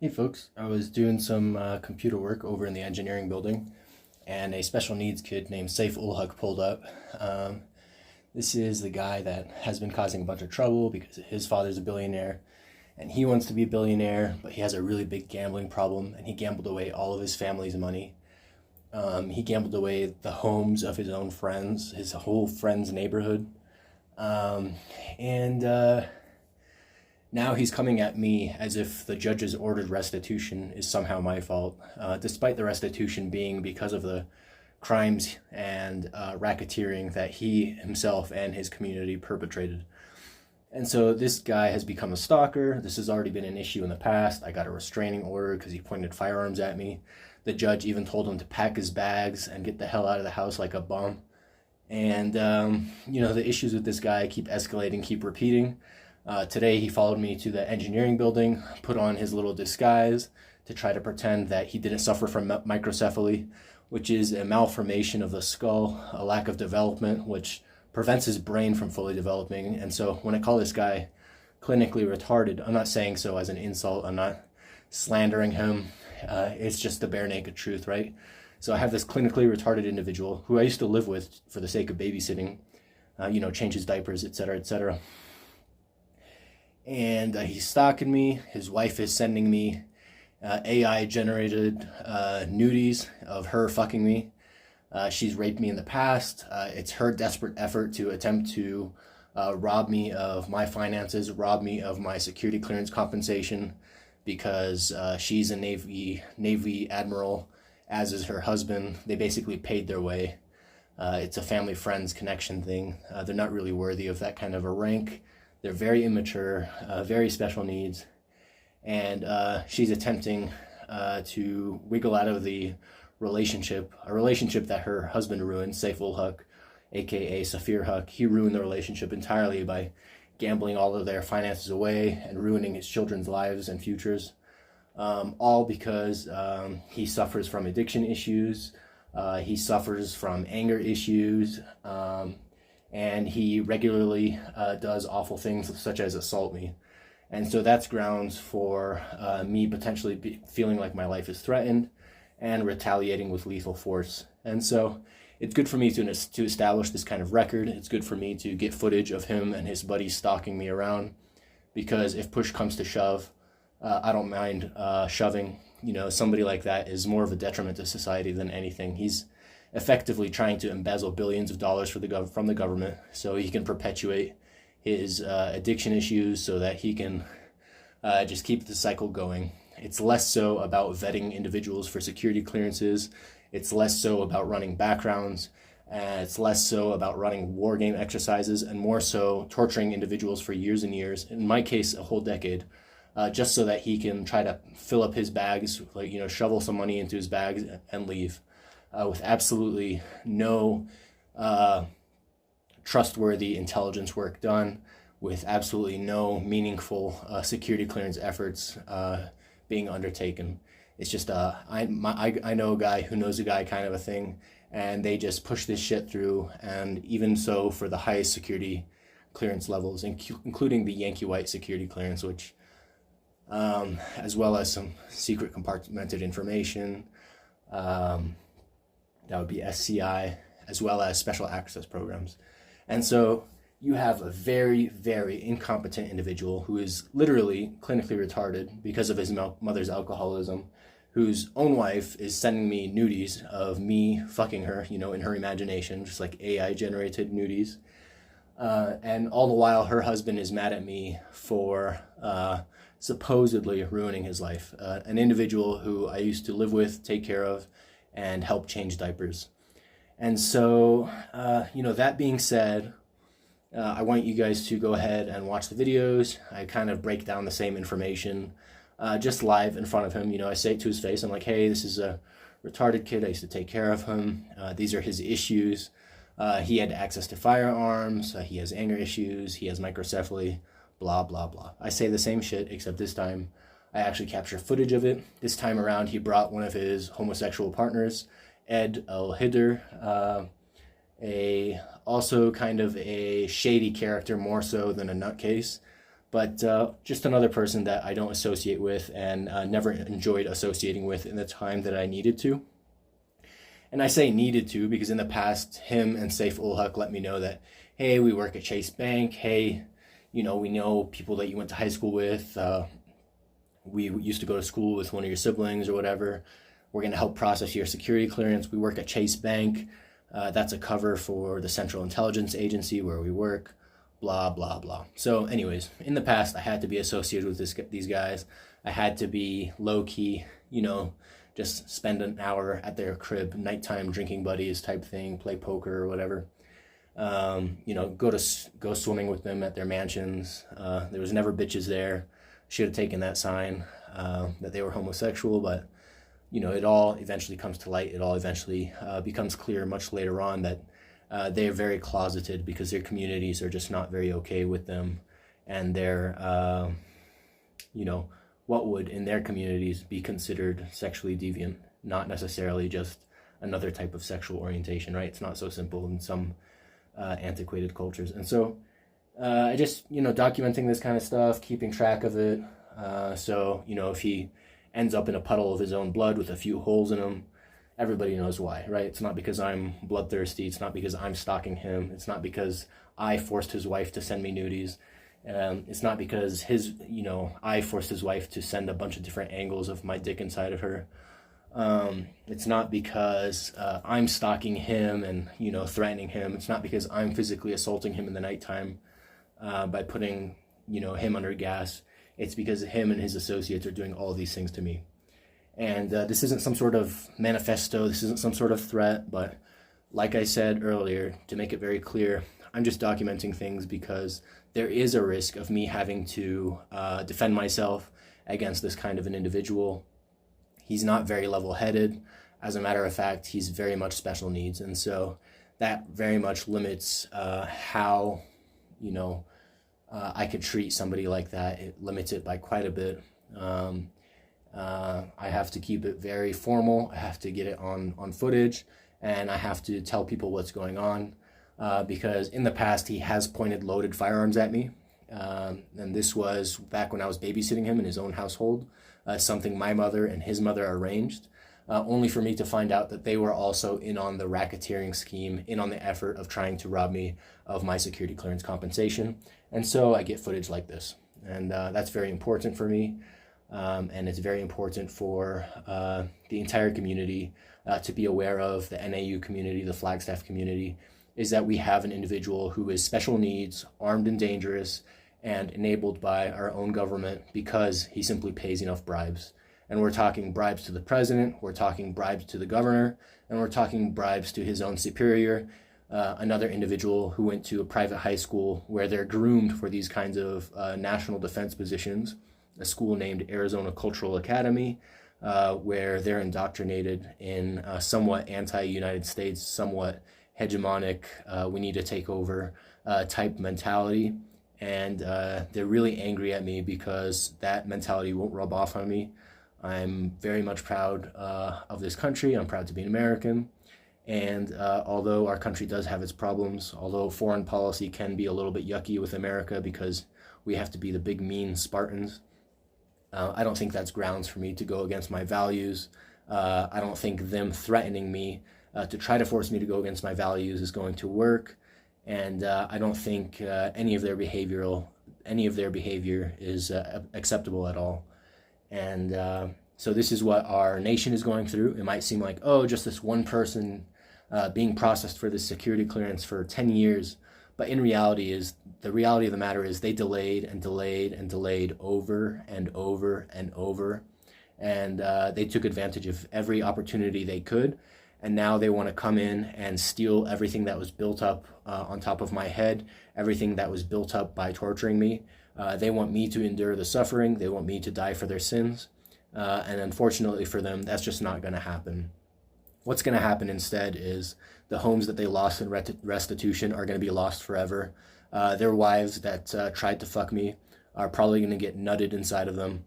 Hey folks, I was doing some computer work over in the engineering building, and a special needs kid named Saif Ul-Haq pulled up. Um, this is the guy that has been causing a bunch of trouble because his father's a billionaire, and he wants to be a billionaire, but he has a really big gambling problem, and he gambled away all of his family's money. He gambled away the homes of his own friends, his whole friends' neighborhood, um, and now he's coming at me as if the judge's ordered restitution is somehow my fault, despite the restitution being because of the crimes and racketeering that he himself and his community perpetrated. And so this guy has become a stalker. This has already been an issue in the past. I got a restraining order because he pointed firearms at me. The judge even told him to pack his bags and get the hell out of the house like a bum. And, the issues with this guy keep escalating, keep repeating. Today he followed me to the engineering building, put on his little disguise to try to pretend that he didn't suffer from microcephaly, which is a malformation of the skull, a lack of development, which prevents his brain from fully developing. And so when I call this guy clinically retarded, I'm not saying so as an insult, I'm not slandering him, it's just the bare naked truth, right? So I have this clinically retarded individual who I used to live with for the sake of babysitting, change his diapers, etc., etc. And he's stalking me. His wife is sending me AI-generated nudies of her fucking me. She's raped me in the past. It's her desperate effort to attempt to rob me of my finances, rob me of my security clearance compensation, because she's a Navy admiral, as is her husband. They basically paid their way. It's a family friends connection thing. They're not really worthy of that kind of a rank. They're very immature, very special needs, and she's attempting to wiggle out of the relationship, a relationship that her husband ruined, Saif Ul-Haq, aka Saif Ul-Haq. He ruined the relationship entirely by gambling all of their finances away and ruining his children's lives and futures, all because he suffers from addiction issues, he suffers from anger issues, and he regularly does awful things such as assault me. And so that's grounds for me potentially feeling like my life is threatened and retaliating with lethal force. And so it's good for me to establish this kind of record. It's good for me to get footage of him and his buddies stalking me around, because if push comes to shove, I don't mind shoving. Somebody like that is more of a detriment to society than anything. He's effectively trying to embezzle billions of dollars from the government so he can perpetuate his addiction issues, so that he can just keep the cycle going. It's less so about vetting individuals for security clearances. It's less so about running backgrounds. It's less so about running war game exercises, and more so torturing individuals for years and years, in my case a whole decade, just so that he can try to fill up his bags, shovel some money into his bags and leave. With absolutely no trustworthy intelligence work done, with absolutely no meaningful security clearance efforts being undertaken. It's just I know a guy who knows a guy kind of a thing, and they just push this shit through. And even so, for the highest security clearance levels, including the Yankee White security clearance, which as well as some secret compartmented information, that would be SCI, as well as special access programs. And so you have a very, very incompetent individual who is literally clinically retarded because of his mother's alcoholism, whose own wife is sending me nudies of me fucking her, in her imagination, just like AI-generated nudies. And all the while, her husband is mad at me for supposedly ruining his life. An individual who I used to live with, take care of, and help change diapers. And so, that being said, I want you guys to go ahead and watch the videos. I kind of break down the same information, just live in front of him. I say it to his face. I'm like, hey, this is a retarded kid. I used to take care of him. These are his issues. He had access to firearms. He has anger issues. He has microcephaly, blah, blah, blah. I say the same shit, except this time I actually capture footage of it. This time around, he brought one of his homosexual partners, Ed El-Hidr, also kind of a shady character, more so than a nutcase, but just another person that I don't associate with and never enjoyed associating with in the time that I needed to. And I say needed to because in the past, him and Saif Ul-Haq let me know that, hey, we work at Chase Bank. Hey, we know people that you went to high school with. We used to go to school with one of your siblings or whatever. We're going to help process your security clearance. We work at Chase Bank. That's a cover for the Central Intelligence Agency where we work, blah, blah, blah. So anyways, in the past, I had to be associated with these guys. I had to be low-key, just spend an hour at their crib, nighttime drinking buddies type thing, play poker or whatever. Go swimming with them at their mansions. There was never bitches there. Should have taken that sign that they were homosexual, but it all eventually comes to light. It all eventually becomes clear much later on that they are very closeted because their communities are just not very okay with them, and they're what would in their communities be considered sexually deviant, not necessarily just another type of sexual orientation, right? It's not so simple in some antiquated cultures. And so I just, documenting this kind of stuff, keeping track of it. So, if he ends up in a puddle of his own blood with a few holes in him, everybody knows why, right? It's not because I'm bloodthirsty. It's not because I'm stalking him. It's not because I forced his wife to send me nudies. It's not because I forced his wife to send a bunch of different angles of my dick inside of her. It's not because I'm stalking him and, threatening him. It's not because I'm physically assaulting him in the nighttime by putting, him under gas. It's because him and his associates are doing all of these things to me. And this isn't some sort of manifesto. This isn't some sort of threat. But like I said earlier, to make it very clear, I'm just documenting things because there is a risk of me having to defend myself against this kind of an individual. He's not very level-headed. As a matter of fact, he's very much special needs. And so that very much limits how, I could treat somebody like that. It limits it by quite a bit. I have to keep it very formal. I have to get it on footage, and I have to tell people what's going on because in the past he has pointed loaded firearms at me. And this was back when I was babysitting him in his own household, something my mother and his mother arranged, only for me to find out that they were also in on the racketeering scheme, in on the effort of trying to rob me of my security clearance compensation. And so I get footage like this. And that's very important for me. And it's very important for the entire community to be aware of, the NAU community, the Flagstaff community, is that we have an individual who is special needs, armed and dangerous, and enabled by our own government because he simply pays enough bribes. And we're talking bribes to the president, we're talking bribes to the governor, and we're talking bribes to his own superior, another individual who went to a private high school where they're groomed for these kinds of national defense positions, a school named Arizona Cultural Academy, where they're indoctrinated in somewhat anti-United States, somewhat hegemonic, we need to take over type mentality. And they're really angry at me because that mentality won't rub off on me. I'm very much proud of this country. I'm proud to be an American. And although our country does have its problems, although foreign policy can be a little bit yucky with America because we have to be the big mean Spartans, I don't think that's grounds for me to go against my values. I don't think them threatening me to try to force me to go against my values is going to work. And I don't think any of their behavior is acceptable at all. And so this is what our nation is going through. It might seem like, oh, just this one person being processed for this security clearance for 10 years. But in reality the reality of the matter is they delayed and delayed and delayed over and over and over. And they took advantage of every opportunity they could. And now they want to come in and steal everything that was built up on top of my head, everything that was built up by torturing me. They want me to endure the suffering. They want me to die for their sins. And unfortunately for them, that's just not going to happen. What's going to happen instead is the homes that they lost in restitution are going to be lost forever. Their wives that tried to fuck me are probably going to get nutted inside of them.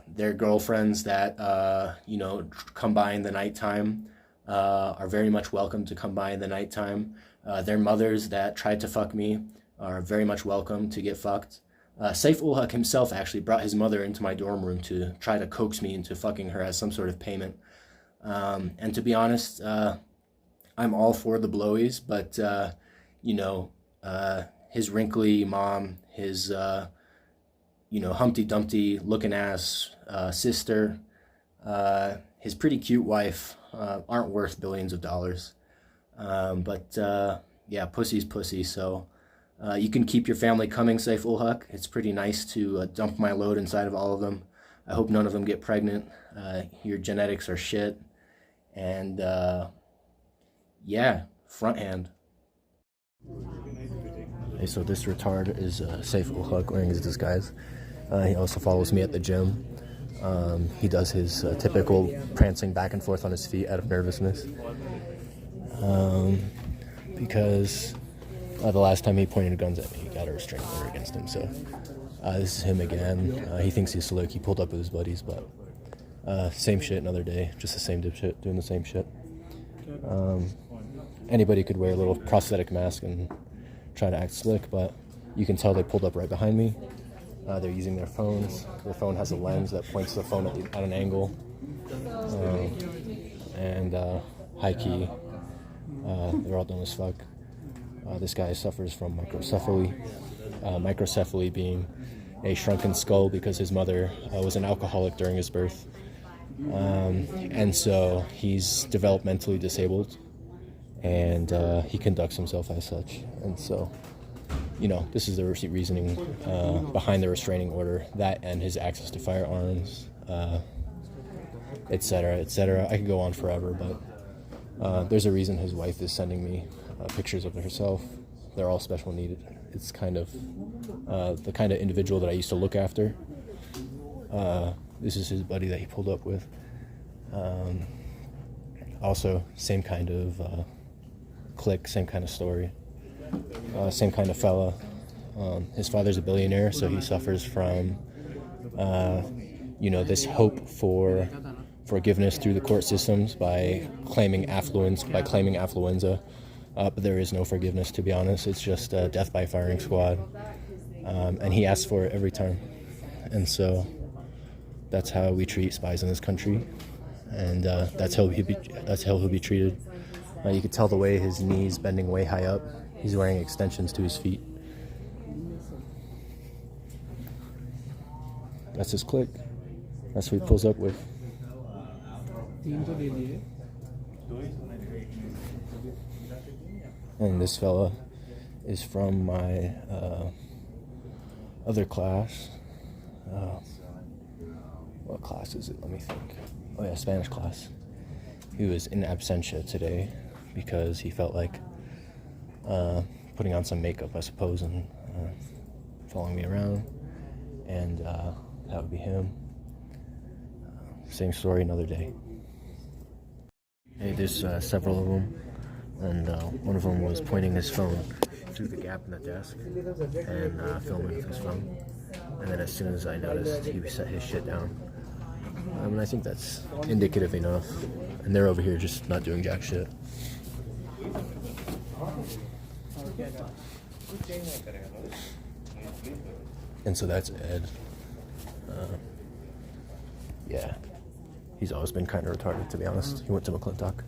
Their girlfriends that, come by in the nighttime are very much welcome to come by in the nighttime. Their mothers that tried to fuck me are very much welcome to get fucked. Saif Ul-Haq himself actually brought his mother into my dorm room to try to coax me into fucking her as some sort of payment. And to be honest, I'm all for the blowies, but, you know, his wrinkly mom, his, you know, Humpty Dumpty looking ass sister, his pretty cute wife aren't worth billions of dollars. Yeah, pussy's pussy, so you can keep your family coming, Saif Ul-Haq. It's pretty nice to dump my load inside of all of them. I hope none of them get pregnant. Your genetics are shit. And yeah, front hand. Okay, so this retard is Saif Ul-Haq wearing his disguise. He also follows me at the gym. He does his typical prancing back and forth on his feet out of nervousness. Because the last time he pointed guns at me, he got a restraining order against him. So this is him again. He thinks he's slick. He pulled up with his buddies, but same shit another day. Just the same dipshit doing the same shit. Anybody could wear a little prosthetic mask and try to act slick, but you can tell they pulled up right behind me. They're using their phones. Their phone has a lens that points the phone at an angle. High key, they're all dumb as fuck. This guy suffers from microcephaly. Microcephaly being a shrunken skull because his mother was an alcoholic during his birth. And so he's developmentally disabled, and he conducts himself as such. And so, you know, this is the reasoning behind the restraining order, that and his access to firearms, etc., etc. I could go on forever, but there's a reason his wife is sending me pictures of herself. They're all special needed. It's kind of the kind of individual that I used to look after. This is his buddy that he pulled up with. Also, same kind of clique, same kind of story, same kind of fella. His father's a billionaire, so he suffers from, you know, this hope for forgiveness through the court systems by claiming affluence, by claiming affluenza. But there is no forgiveness, to be honest. It's just death by firing squad. And he asks for it every time. And so that's how we treat spies in this country. And that's how he'll be treated. You can tell the way his knees bending way high up. He's wearing extensions to his feet. That's his clique. That's who he pulls up with. And this fella is from my other class. What class is it? Let me think. Oh yeah, Spanish class. He was in absentia today because he felt like putting on some makeup, I suppose, and following me around. And that would be him. Same story, another day. Hey, there's several of them. And one of them was pointing his phone through the gap in the desk and filming with his phone. And then as soon as I noticed, he set his shit down. And I think that's indicative enough. And they're over here just not doing jack shit. And so that's Ed. Yeah. He's always been kind of retarded, to be honest. He went to McClintock.